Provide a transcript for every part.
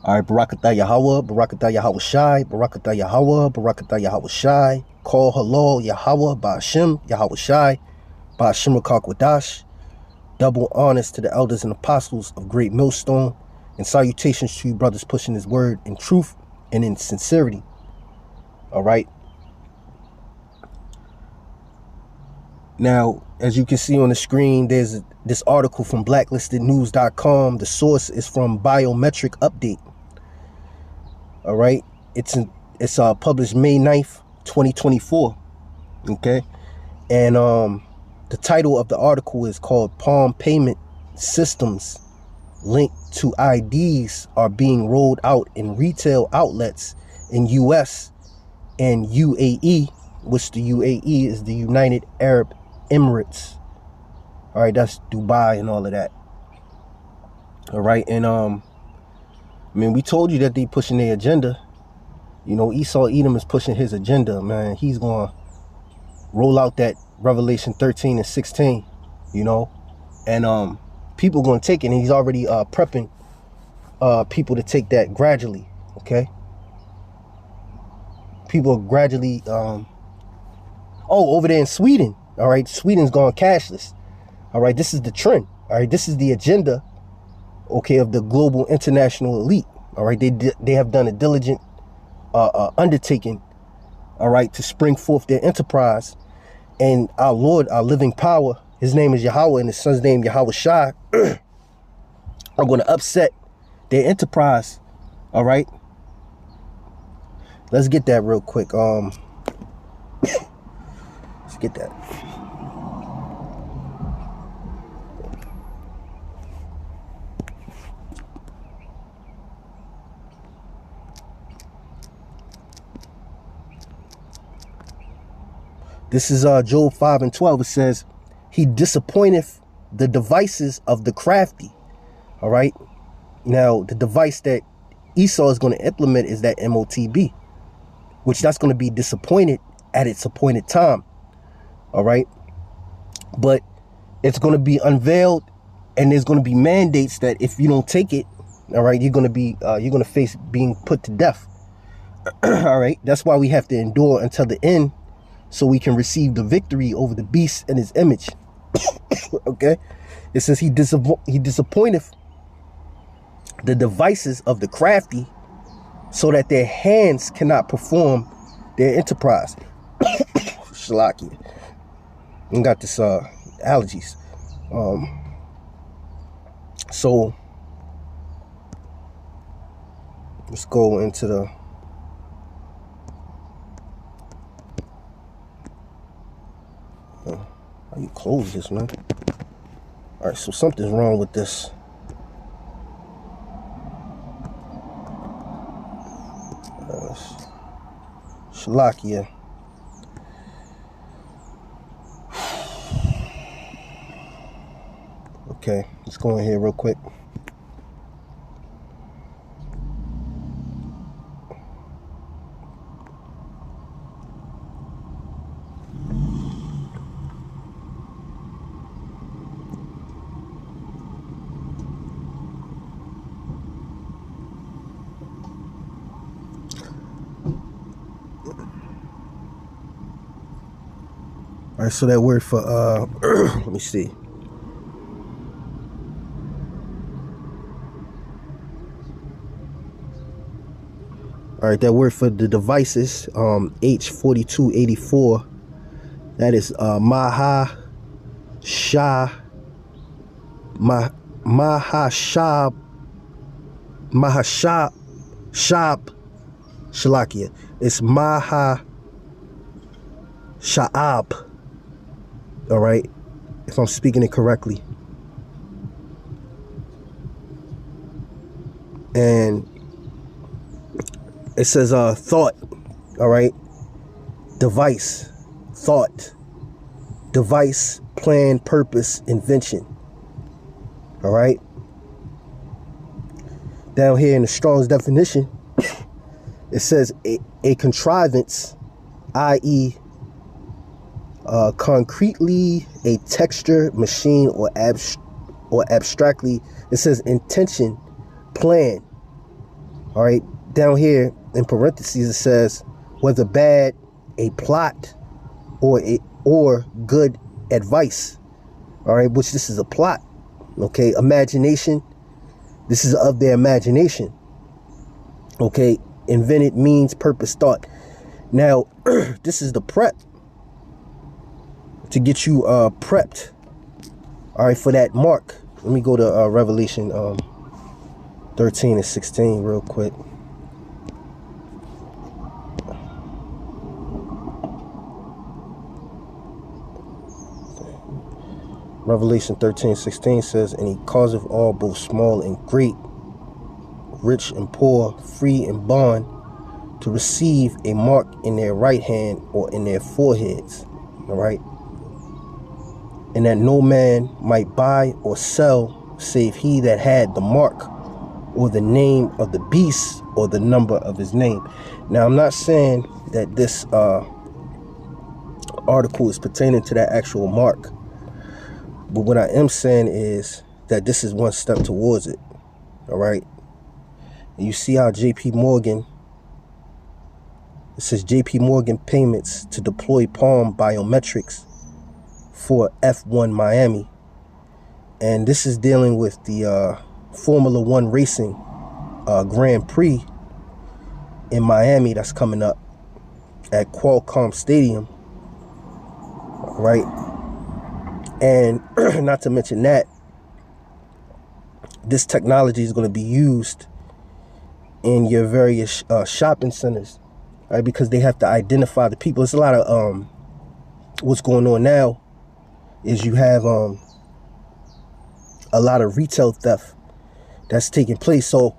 All right, Barakatah Yahweh, Barakatah Yahweh Shai, Barakatah Yahweh, Barakatah Yahweh Shai, Call Halal Yahweh, Ba'ashem, Yahweh Shai, Ba'ashem Rakakwadash. Double honors to the elders and apostles of Great Millstone, and salutations to you brothers pushing his word in truth and in sincerity. All right. Now, as you can see on the screen, there's this article from blacklistednews.com. The source is from Biometric Update. All right, it's published May 9th, 2024. Okay, and the title of the article is called Palm Payment Systems Linked to IDs Are Being Rolled Out in Retail Outlets in US and UAE, which the UAE is the United Arab Emirates. All right, that's Dubai and all of that. All right, and I mean, we told you that they pushing their agenda. You know, Esau Edom is pushing his agenda, man. He's going to roll out that Revelation 13 and 16, you know. And people going to take it. And he's already prepping people to take that gradually, okay? People are gradually... over there in Sweden, all right? Sweden's going cashless, all right? This is the trend, all right? This is the agenda, okay, of the global international elite. All right, they have done a diligent undertaking, all right, to spring forth their enterprise. And our Lord, our living power, his name is Yahweh, and his son's name Yahweh Shai, are going to upset their enterprise. All right, let's get that real quick. Let's get that. This is Job 5 and 12. It says, he disappointeth the devices of the crafty. All right. Now, the device that Esau is going to implement is that MOTB, which that's going to be disappointed at its appointed time. All right. But it's going to be unveiled, and there's going to be mandates that if you don't take it, all right, you're going to face being put to death. All right. That's why we have to endure until the end, so we can receive the victory over the beast and his image. Okay, it says he disappointeth the devices of the crafty, so that their hands cannot perform their enterprise. Shalaki, I got this allergies. So let's go into the. How you close this, man? All right, so something's wrong with this. Shalakia. Okay, let's go in here real quick. All right, so that word for let me see. All right, that word for the devices, H4284, that is Mahashab, Shalakia. It's Mahashab. All right, if I'm speaking it correctly. And it says thought, all right, device, thought, device, plan, purpose, invention. All right. Down here in the Strong's definition, it says a contrivance, i.e. Concretely a texture, machine, or abstractly, it says intention, plan, All right, down here in parentheses it says whether bad, a plot, or good advice. All right, which this is a plot. Okay, imagination. This is of their imagination. Okay, invented, means, purpose, thought. Now, this is the prep to get you prepped. All right, for that mark. Let me go to Revelation 13 and 16 real quick. Revelation 13:16 says, and he causeth all, both small and great, rich and poor, free and bond, to receive a mark in their right hand or in their foreheads. All right. And that no man might buy or sell save he that had the mark or the name of the beast or the number of his name. Now, I'm not saying that this article is pertaining to that actual mark. But what I am saying is that this is one step towards it. All right. And you see how JP Morgan, it says JP Morgan Payments to deploy Palm Biometrics for F1 Miami. And this is dealing with the Formula One racing Grand Prix in Miami that's coming up at Qualcomm Stadium. All right. And not to mention that this technology is going to be used in your various shopping centers, right? Because they have to identify the people. It's a lot of what's going on now is you have a lot of retail theft that's taking place. So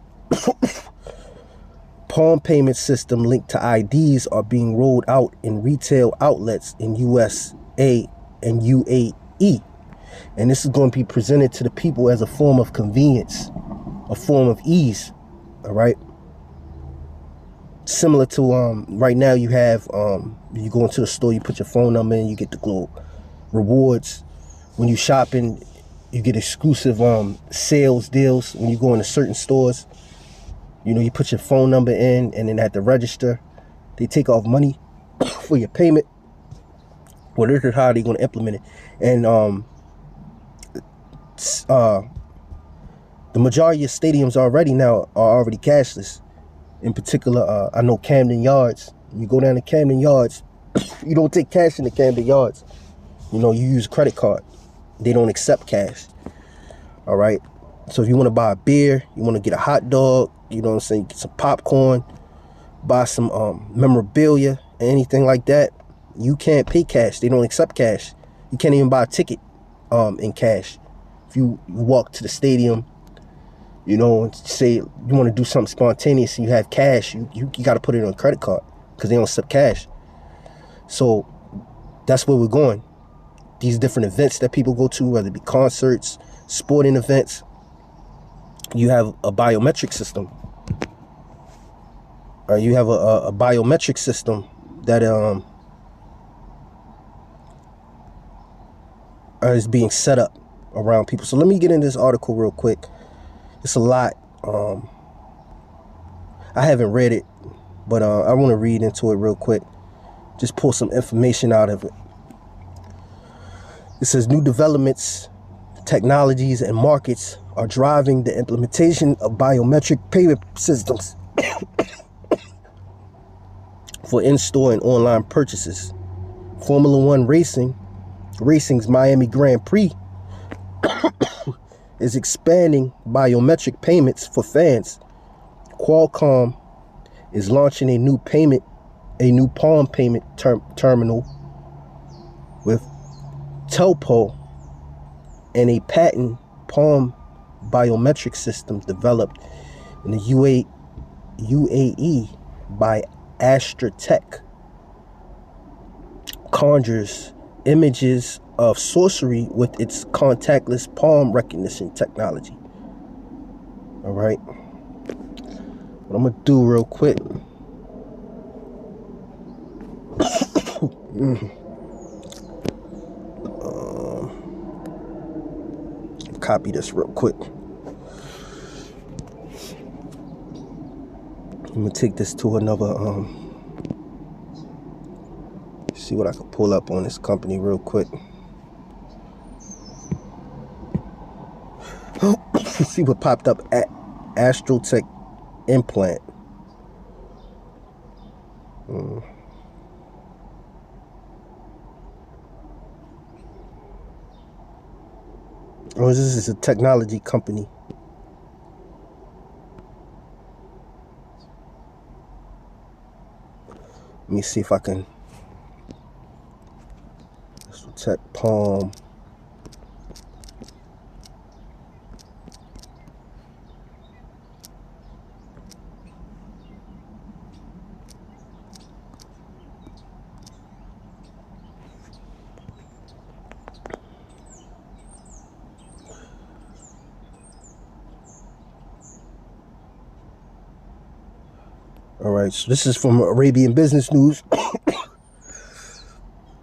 Palm payment system linked to IDs are being rolled out in retail outlets in USA and UAE. And this is going to be presented to the people as a form of convenience, a form of ease. All right. Similar to right now you have you go into the store, you put your phone number in, you get the little rewards. When you shopping, you get exclusive sales deals. When you go into certain stores, you know, you put your phone number in, and then at the register they take off money for your payment. Well, this is how they're going to implement it. And the majority of stadiums already now are already cashless. In particular, I know Camden Yards. You go down to Camden Yards, you don't take cash in the Camden Yards. You know, you use a credit card. They don't accept cash. All right. So if you want to buy a beer, you want to get a hot dog, you know what I'm saying, get some popcorn, buy some memorabilia, anything like that, you can't pay cash. They don't accept cash. You can't even buy a ticket in cash. If you walk to the stadium, you know, and say you want to do something spontaneous and you have cash, you got to put it on a credit card because they don't accept cash. So that's where we're going. These different events that people go to, whether it be concerts, sporting events, you have a biometric system. You have a biometric system that is being set up around people. So let me get into this article real quick. It's a lot. I haven't read it, but I want to read into it real quick. Just pull some information out of it. It says new developments, technologies, and markets are driving the implementation of biometric payment systems for in-store and online purchases. Formula One Racing's Miami Grand Prix is expanding biometric payments for fans. Qualcomm is launching a new Palm payment terminal with Telpo and a patent Palm biometric system developed in the UAE by AstraTech conjures images of sorcery with its contactless palm recognition technology. All right. What I'm going to do real quick. Copy this real quick. I'm gonna take this to another see what I can pull up on this company real quick. See what popped up at Astrotech implant. Oh, this is a technology company. Let me see if I can. Astrotech Palm. All right, so this is from Arabian Business News.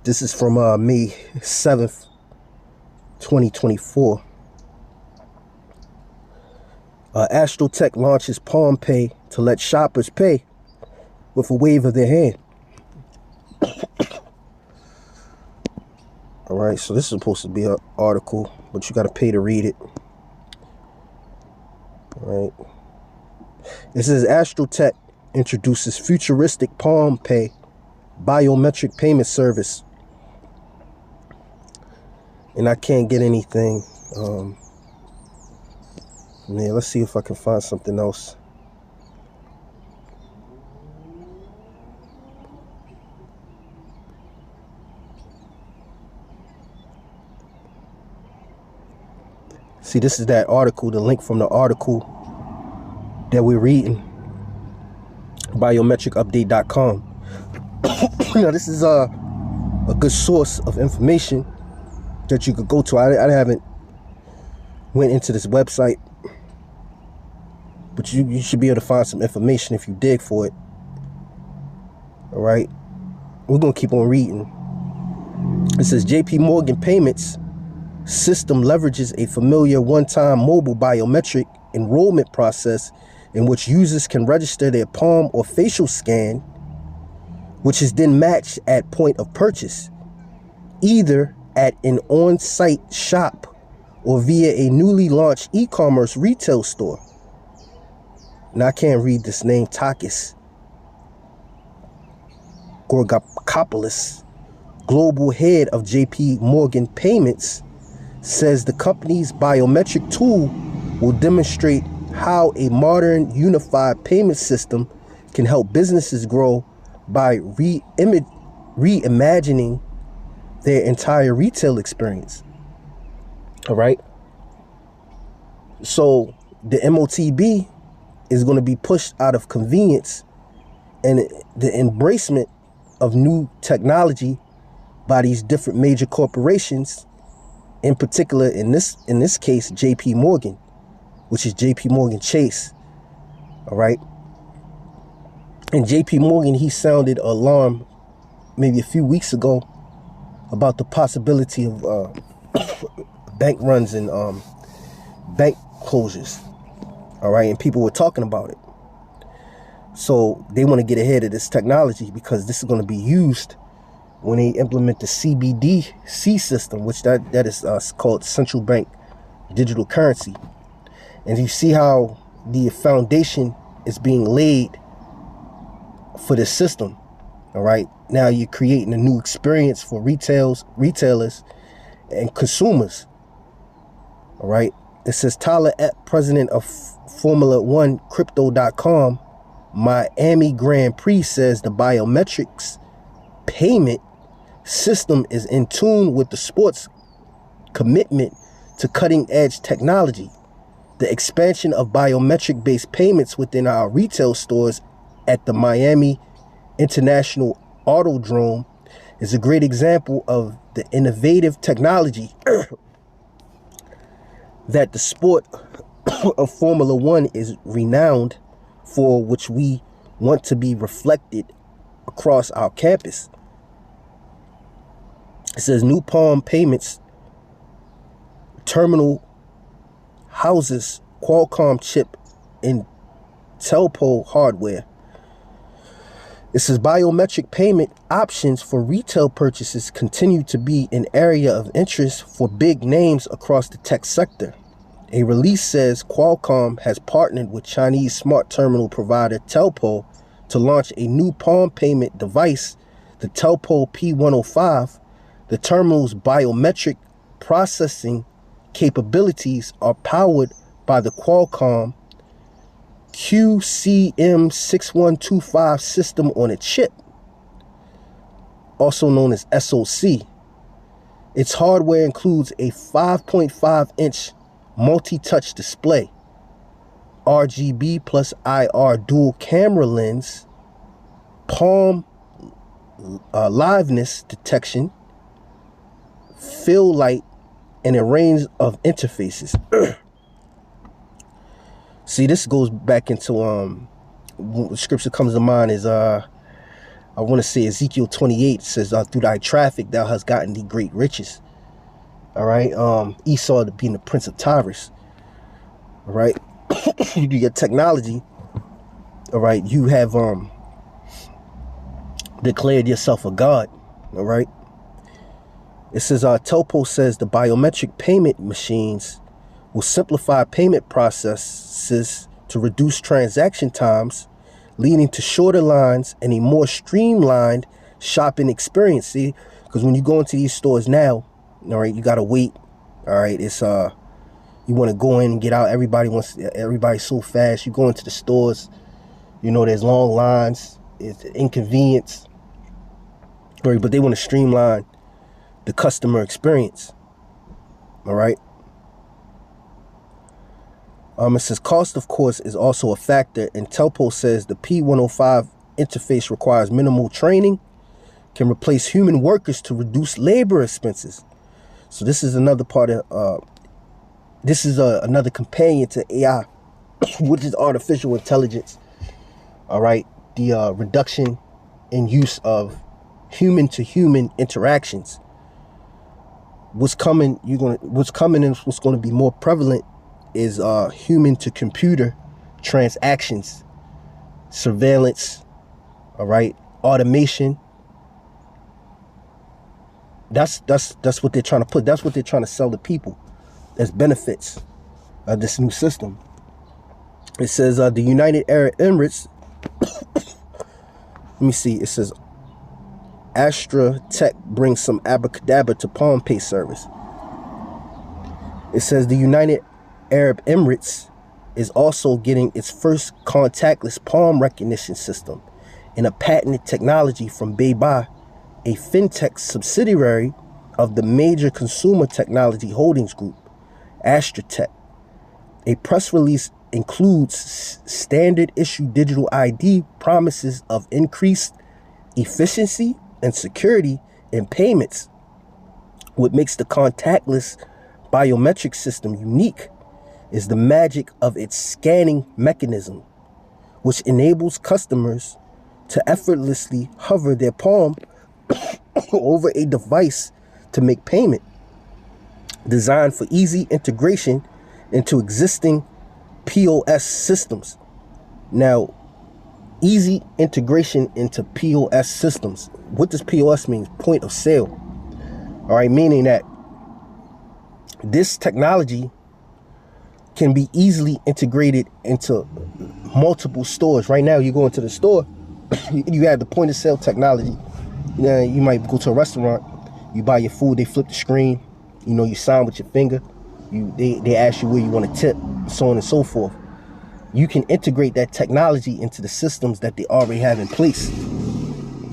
This is from May 7th, 2024. Astrotech launches Palm Pay to let shoppers pay with a wave of their hand. All right, so this is supposed to be an article, but you got to pay to read it. All right. It says Astrotech introduces futuristic Palm Pay biometric payment service. And I can't get anything. Yeah, let's see if I can find something else. See, this is that article, the link from the article that we're reading. Biometricupdate.com. Now, this is a good source of information that you could go to. I haven't went into this website, but you should be able to find some information if you dig for it. All right, we're gonna keep on reading. It says JP Morgan Payments system leverages a familiar one-time mobile biometric enrollment process in which users can register their palm or facial scan, which is then matched at point of purchase, either at an on-site shop or via a newly launched e-commerce retail store. Now, I can't read this name. Takis Gorgakopoulos, global head of JP Morgan Payments, says the company's biometric tool will demonstrate how a modern unified payment system can help businesses grow by reimagining their entire retail experience. All right. So the MOTB is going to be pushed out of convenience and the embracement of new technology by these different major corporations, in particular in this case JP Morgan, which is JP Morgan Chase. All right. And JP Morgan, he sounded alarm maybe a few weeks ago about the possibility of bank runs and bank closures. All right, and people were talking about it. So they want to get ahead of this technology because this is going to be used when they implement the CBDC system, which that is called central bank digital currency. And you see how the foundation is being laid for this system. All right, now you're creating a new experience for retailers and consumers. All right, it says Tyler Epp, president of Formula One Crypto.com, Miami Grand Prix, says the biometrics payment system is in tune with the sport's commitment to cutting edge technology. The expansion of biometric based payments within our retail stores at the Miami International Autodrome is a great example of the innovative technology that the sport of Formula One is renowned for, which we want to be reflected across our campus. It says new Palm Payments terminal houses Qualcomm chip and Telpo hardware, It says biometric payment options for retail purchases continue to be an area of interest for big names across the tech sector. A release says Qualcomm has partnered with Chinese smart terminal provider Telpo to launch a new palm payment device, the Telpo P105. The terminal's biometric processing capabilities are powered by the Qualcomm QCM6125 system on a chip, also known as SoC. Its hardware includes a 5.5-inch multi-touch display, RGB plus IR dual camera lens, palm liveness detection, fill light, and a range of interfaces. See, this goes back into the scripture comes to mind is I want to say Ezekiel 28 says through thy traffic thou hast gotten thee great riches. All right, Esau being the prince of Tyrus. All right, you do your technology. All right, you have declared yourself a god. All right, it says Telpo says the biometric payment machines will simplify payment processes to reduce transaction times, leading to shorter lines and a more streamlined shopping experience. See, because when you go into these stores now, all right, you gotta wait. All right, it's you want to go in and get out. Everybody's so fast. You go into the stores, you know, there's long lines. It's inconvenience. Right, but they want to streamline the customer experience. All right. It says cost, of course, is also a factor, and Telpo says the P105 interface requires minimal training, can replace human workers to reduce labor expenses. So this is another part of another companion to AI, which is artificial intelligence. All right, the reduction in use of human-to-human interactions. What's coming and what's going to be more prevalent is human to computer transactions, surveillance, all right, automation. That's what they're trying to put. That's what they're trying to sell to people as benefits of this new system. It says the United Arab Emirates. Let me see. It says Astra Tech brings some abracadabra to Palm Pay service. It says the United Arab Emirates is also getting its first contactless palm recognition system in a patented technology from Beba, a fintech subsidiary of the major consumer technology holdings group, Astra Tech. A press release includes standard issue digital ID promises of increased efficiency and security in payments. What makes the contactless biometric system unique is the magic of its scanning mechanism, which enables customers to effortlessly hover their palm over a device to make payment. Designed for easy integration into existing POS systems. Now, easy integration into POS systems. What does POS mean? Point of sale. All right, meaning that this technology can be easily integrated into multiple stores. Right now, you go into the store, you have the point of sale technology. You might go to a restaurant, you buy your food, they flip the screen, you know, you sign with your finger, they ask you where you want to tip, so on and so forth. You can integrate that technology into the systems that they already have in place.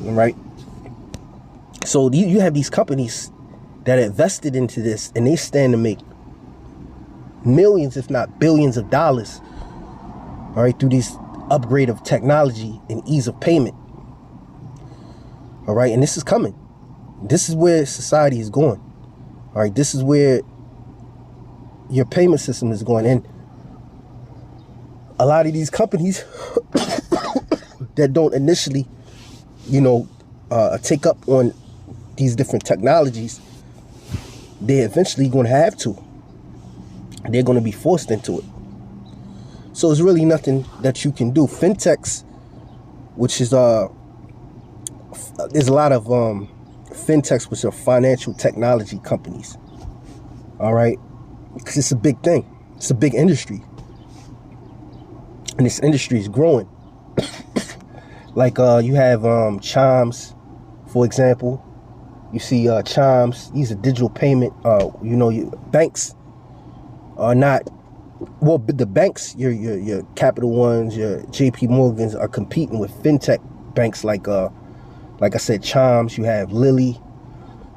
All right. So you have these companies that are invested into this, and they stand to make millions, if not billions of dollars, all right, through this upgrade of technology and ease of payment. All right, and this is coming. This is where society is going. All right, this is where your payment system is going. And a lot of these companies that don't initially, take up on these different technologies, they're eventually going to have to. They're going to be forced into it. So there's really nothing that you can do. Fintechs, which is there's a lot of fintechs, which are financial technology companies. All right, because it's a big thing. It's a big industry, and this industry is growing. Like you have Chimes, for example. You see Chimes. These are digital payment. Banks are not. Well, the banks, your Capital Ones, your JP Morgans, are competing with fintech banks like I said, Chimes. You have Lily.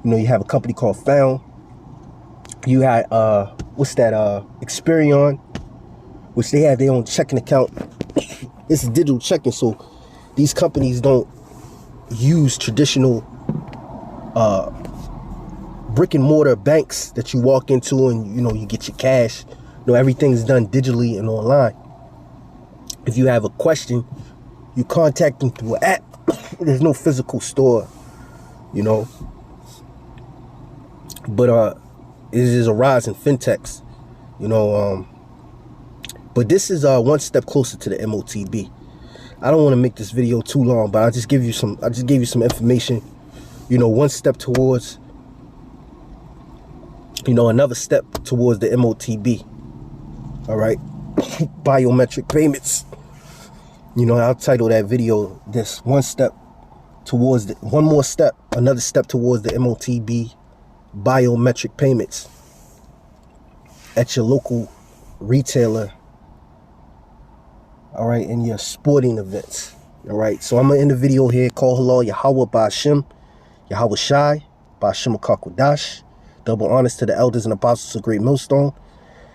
You have a company called Found. You had Experian, which they have their own checking account. This is digital checking, so these companies don't use traditional brick and mortar banks that you walk into and you get your cash. Everything's done digitally and online. If you have a question, you contact them through an app. There's no physical store, but it is a rise in fintechs, but this is one step closer to the MOTB. I don't want to make this video too long, but I just gave you some information, one step towards, another step towards the MOTB. All right. Biometric payments. I'll title that video this: one more step, another step towards the MOTB, biometric payments, at your local retailer. All right, in your sporting events. All right, so I'm gonna end the video here. Call halal Yahweh Ba'Shem, Yahweh Shai, Ba'Shem Akakwadash. Double honors to the elders and apostles of Great Millstone.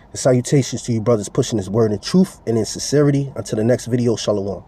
And salutations to you brothers pushing this word in truth and in sincerity. Until the next video, shalom.